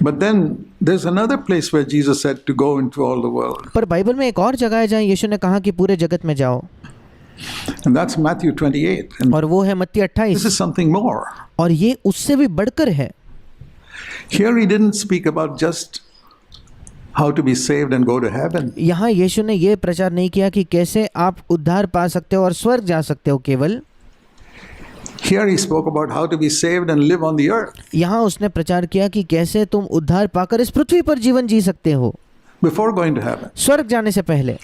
But then there's another place where Jesus said to go into all the world. पर Bible में एक और जगह है जहाँ यीशु ने कहा कि पूरे जगत में जाओ, And that's Matthew 28. And और वो है मत्ती this 28, is something more. और ये उससे भी बढ़कर है। Here he didn't speak about just how to be saved and go to heaven. यहाँ यीशु ने ये प्रचार नहीं किया कि कैसे आप उद्धार पा सकते हो और स्वर्ग जा सकते हो केवल। Here he spoke about how to be saved and live on the earth यहाँ उसने प्रचार किया कि कैसे तुम उद्धार पाकर इस पृथ्वी पर जीवन जी सकते हो before going to heaven. स्वर्ग जाने से पहले।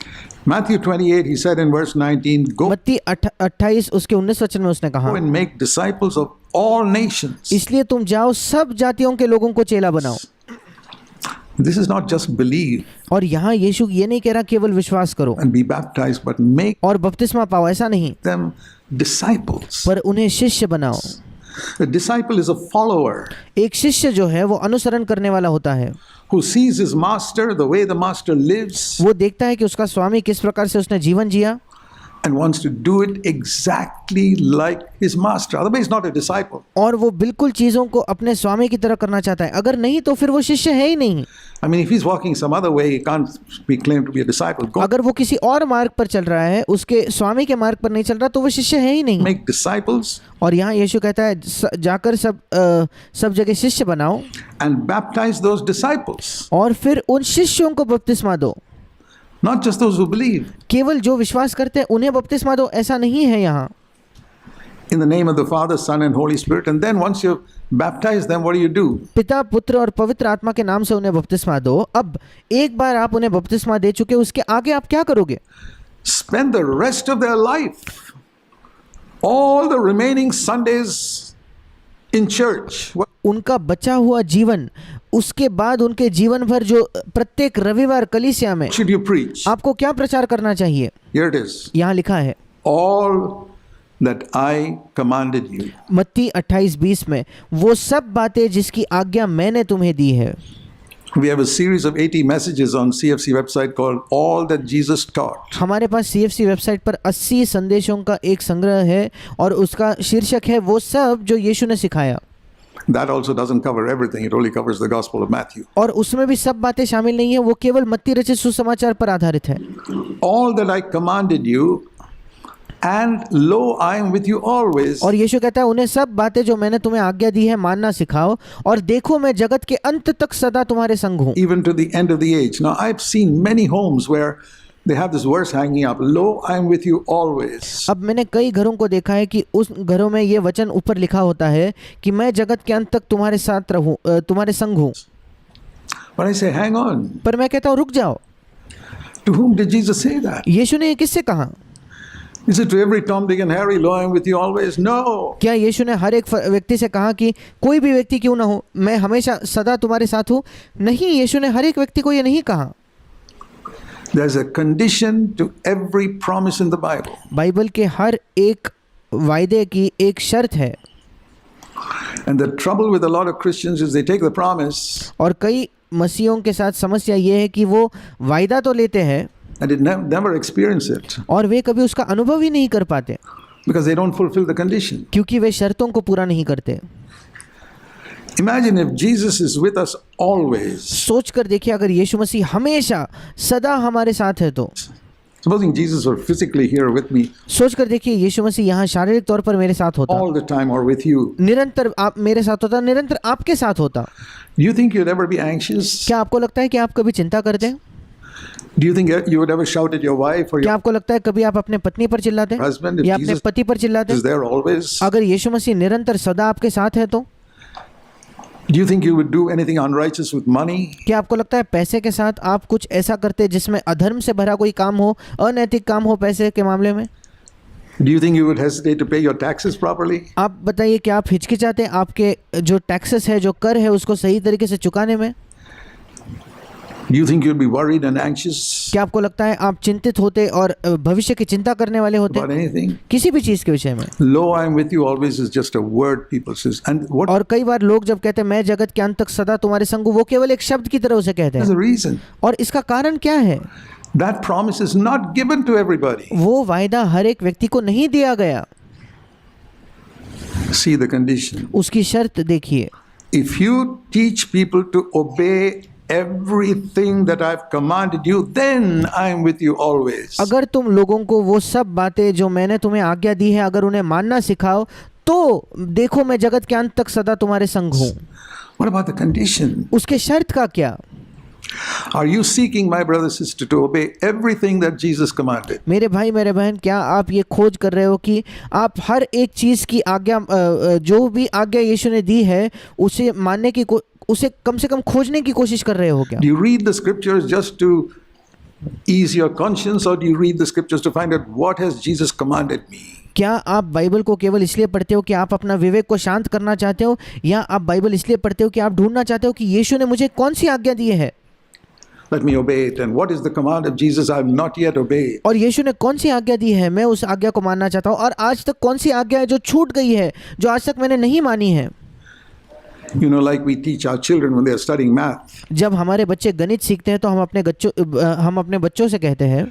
Matthew 28, he said in verse 19, go मत्ती 28 उसके 19 वचन में उसने कहा, and make disciples of all nations. इसलिए तुम जाओ सब जातियों के लोगों को चेला बनाओ। This is not just believe और यहाँ यीशु ये नहीं कह रहा केवल विश्वास करो and be baptized, but make और बपतिस्मा पाओ, ऐसा नहीं, them disciples. पर उन्हें शिष्य बनाओ। A disciple is a follower एक शिष्य जो है वो अनुसरण करने वाला होता है, who sees his master, the way the master lives, वो देखता है कि उसका स्वामी किस प्रकार से उसने जीवन जिया and wants to do it exactly like his master. Otherwise, he's not a disciple. और वो बिल्कुल चीज़ों को अपने स्वामी की तरह करना चाहता है, अगर नहीं तो फिर वो शिष्य है ही नहीं। I mean, if he's walking some other way, he can't be claimed to be a disciple. Go अगर वो किसी और मार्ग पर चल रहा है, उसके स्वामी के मार्ग पर नहीं चल रहा, तो वो शिष्य है ही नहीं। make disciples और यहाँ यीशु कहता है जाकर सब जगह शिष्य बनाओ and baptize those disciples, और फिर उन शिष्यों को बपतिस्मा दो। not just those who believe. केवल जो विश्वास करते हैं उन्हें बपतिस्मा दो, ऐसा नहीं है यहाँ। In the name of the Father, Son, and Holy Spirit. And then once you've baptized them, what do? पिता, पुत्र और पवित्र आत्मा के नाम से उन्हें बपतिस्मा दो। अब एक बार आप उन्हें बपतिस्मा दे चुके, उसके आगे आप क्या करोगे? Spend the rest of their life, all the remaining Sundays in church. What उनका बचा हुआ जीवन, उसके बाद उनके जीवन भर जो प्रत्येक रविवार कलीसिया में should you preach? आपको क्या प्रचार करना चाहिए? Here it is. यहाँ लिखा है All that I commanded you. मत्ती 28:20 में, वो सब बातें जिसकी आज्ञा मैंने तुम्हें दी है। We have a series of 80 messages on CFC website called All That Jesus Taught. हमारे पास CFC वेबसाइट पर 80 संदेशों का एक संग्रह है और उसका शीर्षक है वो सब जो यीशु ने सिखाया। That also doesn't cover everything. It only covers the Gospel of Matthew. और उसमें भी सब बातें शामिल नहीं है, वो केवल मत्ती रचित सुसमाचार पर आधारित है। All that I commanded you, and lo, I am with you always. और यीशु कहता है उन्हें सब बातें जो मैंने तुम्हें आज्ञा दी है मानना सिखाओ, और देखो मैं जगत के अंत तक सदा तुम्हारे संग हूँ। Even to the end of the age. Now, I've seen many homes where they have this verse hanging up. Lo, I am with you always. अब मैंने कई घरों को देखा है कि उस घरों में ये वचन ऊपर लिखा होता है कि मैं जगत के अंत तक तुम्हारे साथ रहूं, तुम्हारे संग हूँ। But I say, hang on. पर मैं कहता हूँ रुक जाओ, To whom did Jesus say that? यीशु ने ये किससे कहा? Is it to every Tom, Dick, and Harry? Lo, I am with you always? No. क्या यीशु ने हर एक व्यक्ति से कहा कि कोई भी व्यक्ति क्यों ना हो, मैं हमेशा सदा तुम्हारे साथ हूँ? नहीं, यीशु ने हर एक व्यक्ति को ये नहीं कहा। There's a condition to every promise in the Bible. Bible के हर एक वायदे की एक शर्त है। And the trouble with a lot of Christians is they take the promise और कई मसीहों के साथ समस्या ये है कि वो वायदा तो लेते हैं and they never experience it और वे कभी उसका अनुभव ही नहीं कर पाते, because they don't fulfill the condition. क्योंकि वे शर्तों को पूरा नहीं करते। Imagine if Jesus is with us always. सोच कर देखिए, अगर यीशु मसीह हमेशा सदा हमारे साथ है तो। Supposing Jesus were physically here with me सोच कर देखिए यीशु मसीह यहाँ शारीरिक तौर पर मेरे साथ होता, all the time or with you. निरंतर आप मेरे साथ होता, निरंतर आपके साथ होता, Do you think you'd ever be anxious? क्या आपको लगता है कि आप कभी चिंता करते हैं? Do you think you would ever shout at your wife or क्या your आपको लगता है कभी आप अपने पत्नी पर चिल्लाते हैं husband if या अपने Jesus पति पर चिल्लाते is हैं? there always? अगर यीशु मसीह निरंतर सदा आपके साथ है तो? Do you think you would do anything unrighteous with money? क्या आपको लगता है पैसे के साथ आप कुछ ऐसा करते जिसमें अधर्म से भरा कोई काम हो, अनैतिक काम हो पैसे के मामले में? Do you think you would hesitate to pay your taxes properly? आप बताइए, क्या आप हिचकिचाते आपके जो टैक्सेस है, जो कर है, उसको सही तरीके से चुकाने में? Do you think you'd be worried and anxious क्या आपको लगता है आप चिंतित होते और भविष्य की चिंता करने वाले होते about anything? किसी भी चीज़ के विषय में? Lo, I am with you always is just a word people says. And what और कई बार लोग जब कहते हैं मैं जगत के अंत तक सदा तुम्हारे संग हूं, वो केवल एक शब्द की तरह उसे कहते is हैं। the reason? और इसका कारण क्या है? That promise is not given to everybody. वो वायदा हर एक व्यक्ति को नहीं दिया गया। See the condition. उसकी शर्त देखिए। if you teach people to obey everything that I've commanded you, then I am with you always. अगर तुम लोगों को वो सब बातें जो मैंने तुम्हें आज्ञा दी है अगर उन्हें मानना सिखाओ तो देखो मैं जगत के अंत तक सदा तुम्हारे संग हूँ। What about the condition? उसके शर्त का क्या? Are you seeking, my brother, sister, to obey everything that Jesus commanded? मेरे भाई मेरे बहन, क्या आप ये खोज कर रहे हो कि आप हर एक चीज़ की आज्ञा जो भी आज्ञा यीशु ने दी है उसे मानने की उसे कम से कम खोजने की कोशिश कर रहे हो क्या? Do you read the scriptures just to ease your conscience, or do you read the scriptures to find out what has Jesus commanded me? क्या आप बाइबल को केवल इसलिए पढ़ते हो कि आप अपना विवेक को शांत करना चाहते हो, या आप बाइबल इसलिए पढ़ते हो कि आप ढूंढना चाहते हो कि यीशु ने मुझे कौन सी आज्ञा दी है? Let me obey it. And what is the command of Jesus I have not yet obeyed? और यीशु ने कौन सी आज्ञा दी है, मैं उस आज्ञा को मानना चाहता हूँ। और आज तक कौन सी आज्ञा है जो छूट गई है, जो आज तक मैंने नहीं मानी है? You know, like we teach our children when they are studying math. जब हमारे बच्चे गणित सीखते हैं तो हम अपने बच्चों से कहते हैं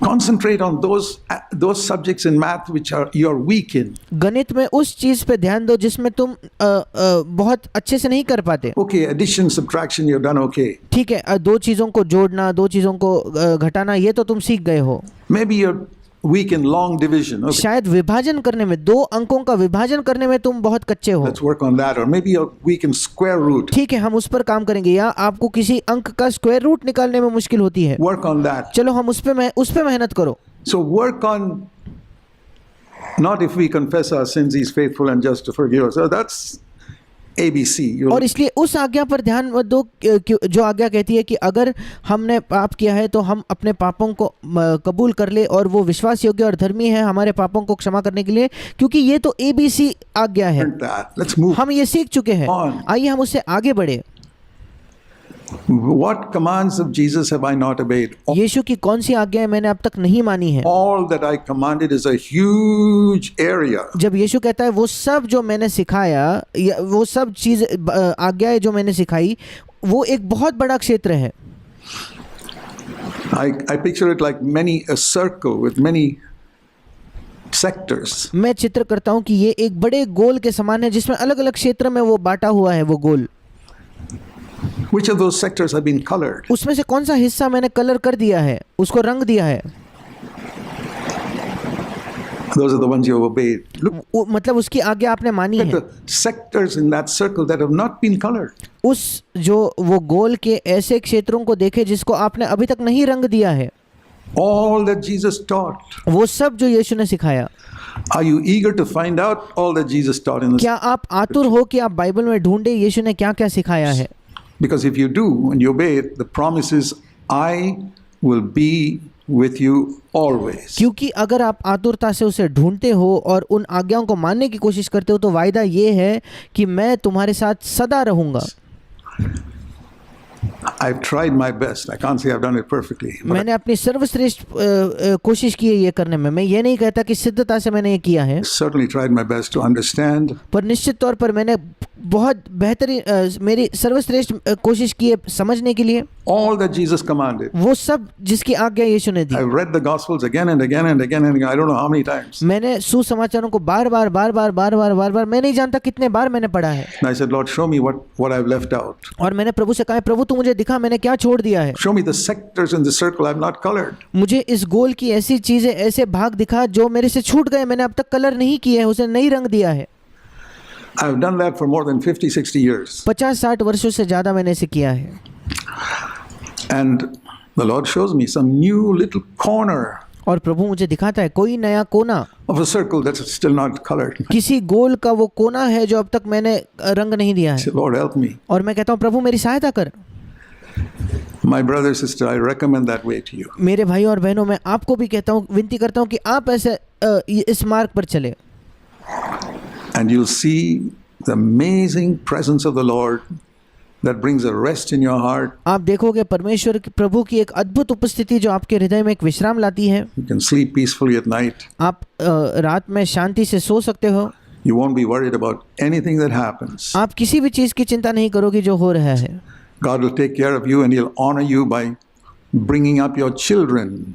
Concentrate on those subjects in math which you are weak in. गणित में उस चीज़ पे ध्यान दो जिसमें तुम बहुत अच्छे से नहीं कर पाते। Okay, addition, subtraction, you've done okay. ठीक है, दो चीज़ों को जोड़ना, दो चीज़ों को घटाना, ये तो तुम सीख गए हो। Maybe you're weak in long division. Okay, शायद विभाजन करने में, दो अंकों का विभाजन करने में तुम बहुत कच्चे हो। let's work on that. Or maybe you're weak in square root. ठीक है, हम उस पर काम करेंगे। या आपको किसी अंक का स्क्वायर रूट निकालने में मुश्किल होती है, Work on that. चलो हम उस पे मेहनत करो। So work on, not if we confess our sins, He's faithful and just to forgive us. So that's ABC. और इसलिए उस आज्ञा पर ध्यान मत दो जो आज्ञा कहती है कि अगर हमने पाप किया है तो हम अपने पापों को कबूल कर ले, और वो विश्वास योग्य और धर्मी है हमारे पापों को क्षमा करने के लिए, क्योंकि ये तो ABC आज्ञा है। Let's move. हम ये सीख चुके हैं, आइए हम उससे आगे बढ़े। What commands of Jesus have I not obeyed? यीशु की कौन सी आज्ञाएं मैंने अब तक नहीं मानी है? All that I commanded is a huge area. जब यीशु कहता है वो सब जो मैंने सिखाया, वो सब चीज आज्ञाएं जो मैंने सिखाई, वो एक बहुत बड़ा क्षेत्र है। I picture it like a circle with many sectors. मैं चित्र करता हूँ कि ये एक बड़े गोल के समान है जिसमें अलग अलग क्षेत्र में वो बांटा हुआ है वो गोल। Which of those sectors have been colored? उसमें से कौन सा हिस्सा मैंने कलर कर दिया है, उसको रंग दिया है? Those are the ones you have obeyed. Look, मतलब उसकी आज्ञा आपने मानी at है। the sectors in that circle that have not been colored. उस जो वो गोल के ऐसे क्षेत्रों को देखे जिसको आपने अभी तक नहीं रंग दिया है। All that Jesus taught. वो सब जो यीशु ने सिखाया। Are you eager to find out all that Jesus taught in the क्या आप आतुर हो कि आप बाइबल में ढूंढे यीशु ने क्या क्या सिखाया है? Because if you do and you obey it, the promise is, I will be with you always. क्योंकि अगर आप आतुरता से उसे ढूंढते हो और उन आज्ञाओं को मानने की कोशिश करते हो तो वायदा ये है कि मैं तुम्हारे साथ सदा रहूंगा। I've tried my best. I can't say I've done it perfectly. मैंने अपनी सर्वश्रेष्ठ कोशिश की है ये करने में। मैं ये नहीं कहता कि सिद्धता से मैंने ये किया है, Certainly tried my best to understand. पर निश्चित तौर पर मैंने बहुत बेहतरीन मेरी सर्वश्रेष्ठ कोशिश की है समझने के लिए All that Jesus commanded. वो सब जिसकी आज्ञा यीशु ने दी। I've read the Gospels again and again and again and again. I don't know how many times. मैंने सुसमाचारों को बार बार मैं नहीं जानता कितने बार मैंने पढ़ा है। And I said, Lord, show me what I've left out. और मैंने प्रभु से कहा, प्रभु तू मुझे दिखा मैंने क्या छोड़ दिया है। Show me the sectors in the circle I've not colored. मुझे इस गोल की ऐसी चीजें, ऐसे भाग दिखा जो मेरे से छूट गए, मैंने अब तक कलर नहीं किए हैं, उसे नहीं रंग दिया है। I've done that for more than 50-60 years. 50-60 वर्षों से ज़्यादा मैंने इसे किया है। And the Lord shows me some new little corner और प्रभु मुझे दिखाता है कोई नया कोना of a circle that's still not colored. किसी गोल का वो कोना है जो अब तक मैंने रंग नहीं दिया I है। said, Lord, help me. और मैं कहता हूँ प्रभु मेरी सहायता कर। My brother, sister, I recommend that way to you. मेरे भाई और बहनों, मैं आपको भी कहता हूँ, विनती करता हूँ कि आप ऐसे इस मार्ग पर चले। And you'll see the amazing presence of the Lord that brings a rest in your heart. आप देखोगे परमेश्वर प्रभु की एक अद्भुत उपस्थिति जो आपके हृदय में एक विश्राम लाती है। You can sleep peacefully at night. आप रात में शांति से सो सकते हो। You won't be worried about anything that happens. आप किसी भी चीज़ की चिंता नहीं करोगे जो हो रहा है। God will take care of you and He'll honor you by bringing up your children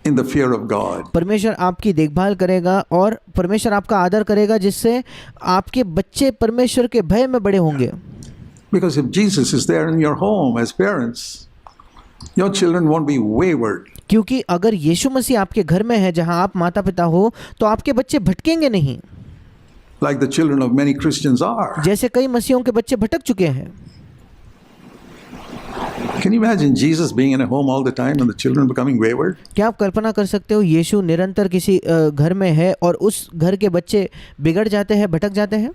in the fear of God. परमेश्वर आपकी देखभाल करेगा और परमेश्वर आपका आदर करेगा, जिससे आपके बच्चे परमेश्वर के भय में बड़े होंगे। Because if Jesus is there in your home as parents, your children won't be wayward. क्योंकि अगर यीशु मसीह आपके घर में है, जहां आप माता पिता हो, तो आपके बच्चे भटकेंगे नहीं, Like the children of many Christians are. जैसे कई मसीहों के बच्चे भटक चुके हैं। Can you imagine Jesus being in a home all the time and the children becoming wayward? क्या आप कल्पना कर सकते हो यीशु निरंतर किसी घर में है और उस घर के बच्चे बिगड़ जाते हैं, भटक जाते हैं?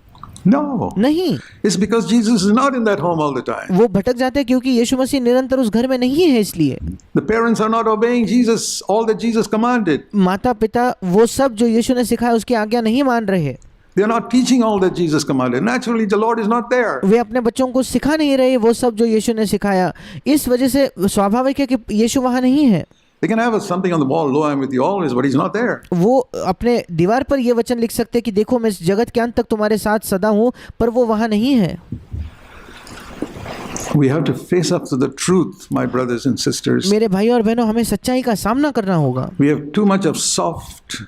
No. नहीं, It's because Jesus is not in that home all the time. वो भटक जाते हैं क्योंकि यीशु मसीह निरंतर उस घर में नहीं है। इसलिए The parents are not obeying Jesus, all that Jesus commanded. माता पिता वो सब जो यीशु ने सिखाया उसकी आज्ञा नहीं मान रहे। They are not teaching all that Jesus commanded. Naturally, the Lord is not there. वे अपने बच्चों को सिखा नहीं रहे वो सब जो यीशु ने सिखाया। इस वजह से स्वाभाविक है कि यीशु वहाँ नहीं है। They can have something on the wall, "Lo, I'm with you always," but He's not there. वो अपने दीवार पर ये वचन लिख सकते हैं कि देखो मैं इस जगत के अंत तक तुम्हारे साथ सदा हूँ, पर वो वहाँ नहीं है। We have to face up to the truth, my brothers and sisters. मेरे भाई और बहनों, हमें सच्चाई का सामना करना होगा। We have too much of soft,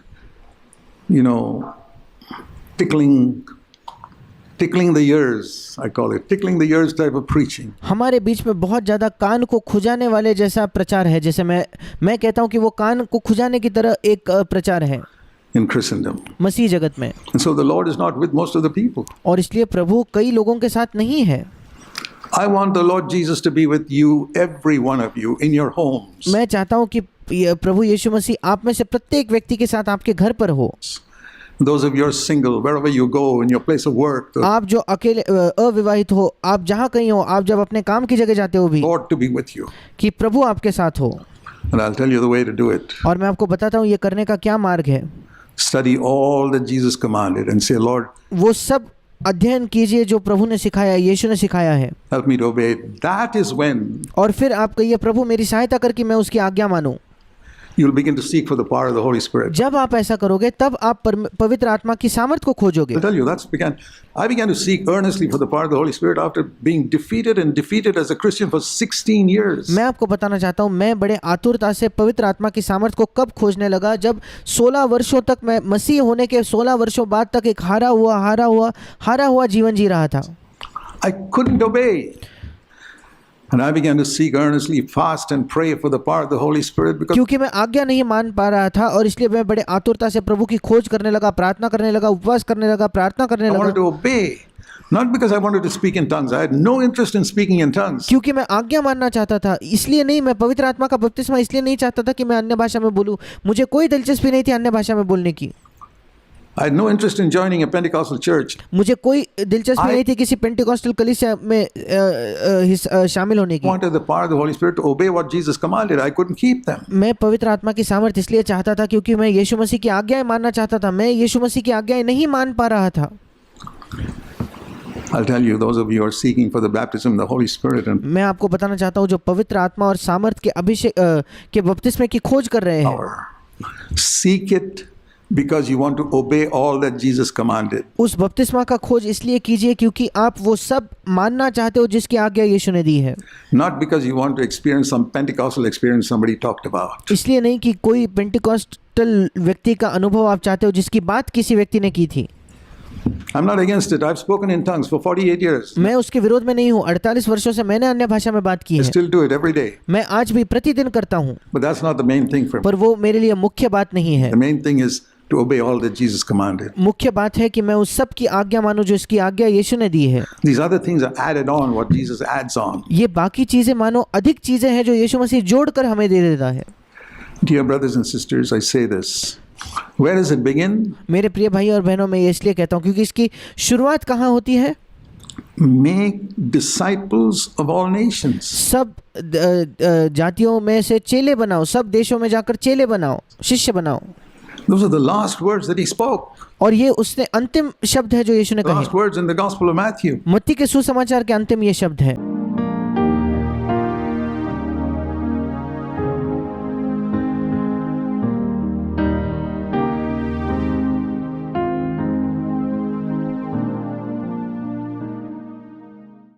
tickling the ears, I call it, tickling the ears type of preaching. हमारे बीच में बहुत ज़्यादा कान को खुजाने वाले जैसा प्रचार है, जैसे मैं कहता हूँ कि वो कान को खुजाने की तरह एक प्रचार है In Christendom. मसीह जगत में। And so the Lord is not with most of the people. और इसलिए प्रभु कई लोगों के साथ नहीं है। I want the Lord Jesus to be with you, every one of you, in your homes. मैं चाहता हूँ कि प्रभु यीशु मसीह आप में से प्रत्येक व्यक्ति के साथ आपके घर पर हो। Those of you who are single, wherever you go, in your place of work, the आप जो अकेले अविवाहित हो, आप जहाँ कहीं हो, आप जब अपने काम की जगह जाते हो भी, Lord to be with you. कि प्रभु आपके साथ हो। And I'll tell you the way to do it. और मैं आपको बताता हूँ ये करने का क्या मार्ग है। Study all that Jesus commanded and say, Lord, वो सब अध्ययन कीजिए जो प्रभु ने सिखाया, यीशु ने सिखाया है। help me to obey. That is when और फिर आप कहिए प्रभु मेरी सहायता कर कि मैं उसकी आज्ञा मानूं। you'll begin to seek for the power of the Holy Spirit. जब आप ऐसा करोगे तब आप पवित्र आत्मा की सामर्थ को खोजोगे। I'll tell you, I began to seek earnestly for the power of the Holy Spirit after being defeated as a Christian for 16 years. मैं आपको बताना चाहता हूँ, मैं बड़े आतुरता से पवित्र आत्मा की सामर्थ को कब खोजने लगा, जब 16 वर्षों तक मैं मसीह होने के 16 वर्षों बाद तक एक हारा हुआ जीवन जी रहा था। I couldn't obey. And I began to seek earnestly, fast and pray for the power of the Holy Spirit because क्योंकि मैं आज्ञा नहीं मान पा रहा था और इसलिए मैं बड़े आतुरता से प्रभु की खोज करने लगा, प्रार्थना करने लगा, उपवास करने लगा, प्रार्थना करने I wanted लगा। to obey. Not because I wanted to speak in tongues. I had no interest in speaking in tongues. क्योंकि मैं आज्ञा मानना चाहता था, इसलिए नहीं, मैं पवित्र आत्मा का बपतिस्मा इसलिए नहीं चाहता था कि मैं अन्य भाषा में बोलूं। मुझे कोई दिलचस्पी नहीं थी अन्य भाषा में बोलने की। I had no interest in joining a Pentecostal church. मुझे कोई दिलचस्पी नहीं थी किसी पेंटिकॉस्टल कलीसिया में शामिल होने I की। wanted the power of the Holy Spirit to obey what Jesus commanded. I couldn't keep them. मैं पवित्र आत्मा की सामर्थ इसलिए चाहता था क्योंकि मैं यीशु मसीह की आज्ञाएं मानना चाहता था। मैं यीशु मसीह की आज्ञाएं नहीं मान पा रहा था। I'll tell you, those of you who are seeking for the baptism of the Holy Spirit and मैं आपको बताना चाहता हूँ जो पवित्र आत्मा और सामर्थ के अभिषेक के बपतिस्मे की खोज कर रहे हैं, power, seek it because you want to obey all that Jesus commanded. उस बपतिस्मा का खोज इसलिए कीजिए क्योंकि आप वो सब मानना चाहते हो जिसकी आज्ञा यीशु ने दी है। Not because you want to experience some Pentecostal experience somebody talked about. इसलिए नहीं कि कोई पेंटिकॉस्टल व्यक्ति का अनुभव आप चाहते हो जिसकी बात किसी व्यक्ति ने की थी। I'm not against it. I've spoken in tongues for 48 years. मैं उसके विरोध में नहीं हूँ। 48 वर्षों से मैंने अन्य भाषा में बात की I है। still do it every day. मैं आज भी प्रतिदिन करता हूँ, But that's not the main thing for me. पर वो मेरे लिए मुख्य बात नहीं है। The main thing is to obey all that Jesus commanded. मुख्य बात है कि मैं उस सब की आज्ञा मानूं जो इसकी आज्ञा यीशु ने दी है। These other things are added on, what Jesus adds on. ये बाकी चीजें मानो अधिक चीजें हैं जो यीशु मसीह जोड़कर हमें दे देता है। Dear brothers and sisters, I say this. Where does it begin? मेरे प्रिय भाई और बहनों, मैं ये इसलिए कहता हूँ क्योंकि इसकी शुरुआत कहाँ होती है? Make disciples of all nations. सब जातियों में से चेले बनाओ, सब देशों में जाकर चेले बनाओ, शिष्य बनाओ। Those are the last words that he spoke. और ये उसने अंतिम शब्द है जो यीशु ने Last कहे। words in the Gospel of Matthew. मत्ती के सुसमाचार के अंतिम ये शब्द है।